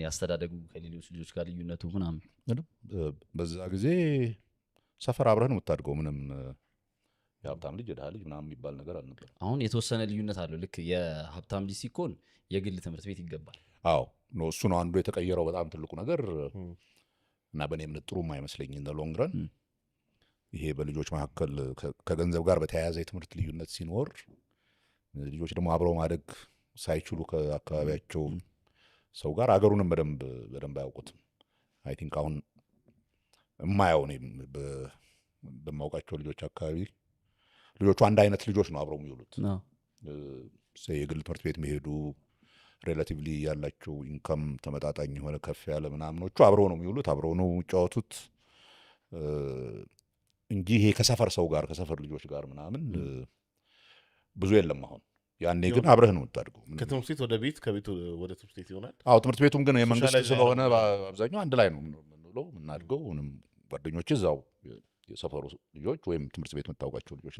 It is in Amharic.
ያስተዳደጉ ከሌሎች ልጆች ጋር ልዩነቱ ምናምን በዛ ጊዜ ሰፈር አብረን የምታድገው ምንም የሀብታም ልጅ የድሃ ልጅ ምናምን የሚባል ነገር አልነበር። አሁን የተወሰነ ልዩነት አለው። ልክ የሀብታም ልጅ ሲኮን የግል ትምህርት ቤት ይገባል። አዎ እሱ ነው አንዱ የተቀየረው በጣም ትልቁ ነገር እና በእኔ እምነት ጥሩም አይመስለኝ እንደ ሎንግ ረን ይሄ በልጆች መካከል ከገንዘብ ጋር በተያያዘ የትምህርት ልዩነት ሲኖር ልጆች ደግሞ አብረው ማደግ ሳይችሉ ከአካባቢያቸው ሰው ጋር አገሩንም በደንብ አያውቁትም። አይ ቲንክ አሁን የማየው እኔም በማውቃቸው ልጆች አካባቢ ልጆቹ አንድ አይነት ልጆች ነው አብረው የሚውሉት። የግል ትምህርት ቤት የሚሄዱ ሬላቲቭሊ ያላቸው ኢንካም ተመጣጣኝ የሆነ ከፍ ያለ ምናምኖቹ አብረው ነው የሚውሉት፣ አብረው ነው የሚጫወቱት እንጂ ይሄ ከሰፈር ሰው ጋር ከሰፈር ልጆች ጋር ምናምን ብዙ የለም አሁን። ያኔ ግን አብረህ ነው የምታድገው። ከትምህርት ቤት ወደ ቤት ከቤት ወደ ትምህርት ቤት ይሆናል። አዎ ትምህርት ቤቱም ግን የመንግስት ስለሆነ አብዛኛው አንድ ላይ ነው የምንውለው የምናድገው። ጓደኞች እዛው የሰፈሩ ልጆች ወይም ትምህርት ቤት የምታውቃቸው ልጆች ናቸው።